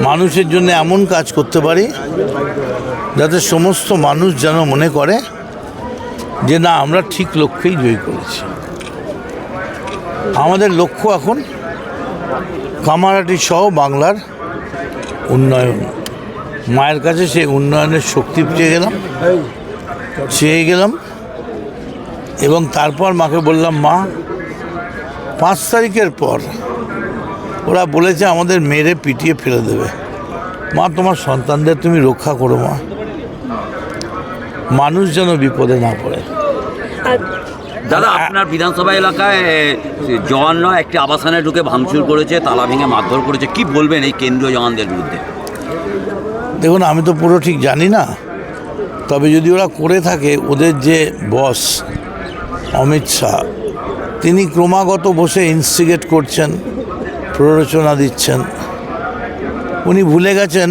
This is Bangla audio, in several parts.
মানুষের জন্য এমন কাজ করতে পারি যাতে সমস্ত মানুষ যেন মনে করে যে না, আমরা ঠিক লক্ষ্যেই জয় করেছি। আমাদের লক্ষ্য এখন কামারহাটি সহ বাংলার উন্নয়ন। মায়ের কাছে সেই উন্নয়নের শক্তি চেয়ে গেলাম এবং তারপর মাকে বললাম, মা 5 তারিখের পর ওরা বলেছে আমাদের মেরে পিটিয়ে ফেলে দেবে, মা তোমার সন্তানদের তুমি রক্ষা করো মা, মানুষ যেন বিপদে না পড়ে। দাদা, আপনার বিধানসভা এলাকায় জওয়ান একটি আবাসনে ঢুকে ভাঙচুর করেছে, তালা ভেঙে মারধর করেছে, কি বলবেন এই কেন্দ্রীয় জওয়ানদের বিরুদ্ধে? দেখুন, আমি তো পুরো ঠিক জানি না, তবে যদি ওরা করে থাকে, ওদের যে বস অমিত শাহ তিনি ক্রমাগত বসে ইনস্টিগেট করছেন, প্ররোচনা দিচ্ছেন। উনি ভুলে গেছেন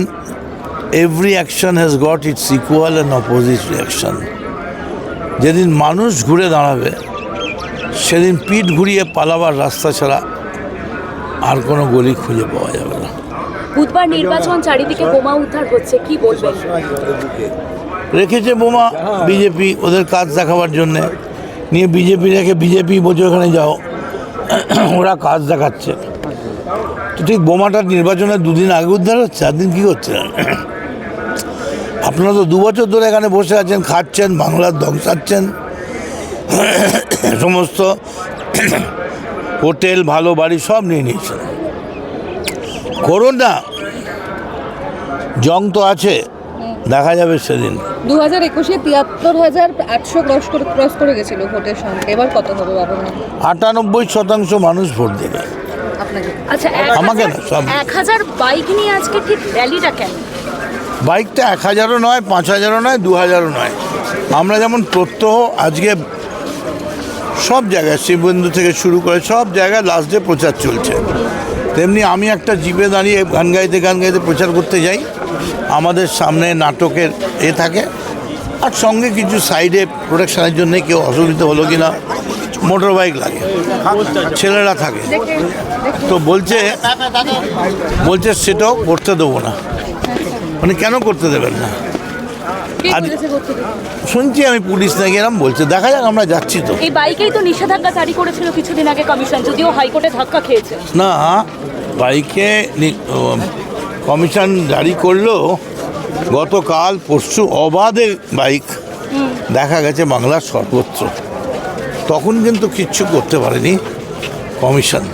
every action has got it's equal and opposite reaction. যেদিন মানুষ ঘুরে দাঁড়াবে সেদিন পিঠ ঘুরিয়ে পালাবার রাস্তা ছাড়া আর কোনো গলি খুঁজে পাওয়া যাবে না। বুধবার নির্বাচন, চারিদিকে বোমা উদ্ধার হচ্ছে, কি বলবেন? রেখেছে বোমা বিজেপি ওদের কাজ দেখাবার জন্যে, নিয়ে বিজেপি রেখে বিজেপি বলছে ওখানে যাও, ওরা কাজ দেখাচ্ছে। তো ঠিক বোমাটা নির্বাচনের 2 দিন আগে উদ্ধার হচ্ছে, 4 দিন কী করছিলেন আপনারা? তো 2 বছর ধরে এখানে বসে আছেন, খাচ্ছেন, বাংলার ধ্বংসাচ্ছেন, সমস্ত হোটেল ভালো বাড়ি সব নিয়ে নিয়েছেন। করুন না, জং তো আছে, দেখা যাবে সেদিন। 2021-এ 73,800 ক্রস করে গেছিল ভোটের সংখ্যা, এবার কত হবে বাবা? 98% মানুষ ভোট দেবে। আচ্ছা, আমাকে না, সব 1000 বাইক নিয়ে আজকে ঠিক র্যালিটা কেন? বাইকটা 1000ও নয়, 5000ও নয়, 2000ও নয়। আমরা যেমন প্রত্যহ আজকে সব জায়গায়, শিববন্ধু থেকে শুরু করে সব জায়গায় লাস্ট ডে প্রচার চলছে, তেমনি আমি একটা জিপে দাঁড়িয়ে গান গাইতে প্রচার করতে যাই। আমাদের সামনে নাটকের থাকে, আর সঙ্গে কিছু সাইডে প্রোটেকশনের জন্য কেউ অসুবিধা হলো কি না, মোটর বাইক লাগে, ছেলেরা থাকে। তো বলছে সেটাও করতে দেবো না। মানে কেন করতে দেবেন না? শুনছি আমি, পুলিশ নাকি এরকম বলছে, দেখা যাক, আমরা যাচ্ছি তো। এই বাইকেই তো নিষেধাজ্ঞা জারি করেছিল কিছুদিন আগে কমিশন, যদিও হাইকোর্টে ধাক্কা খেয়েছে। না, বাইকে কমিশন জারি করলো গতকাল পরশু, অবাধে বাইক দেখা গেছে বাংলার সর্বত্র। তখন কিন্তু কিচ্ছু করতে পারেনি কমিশন।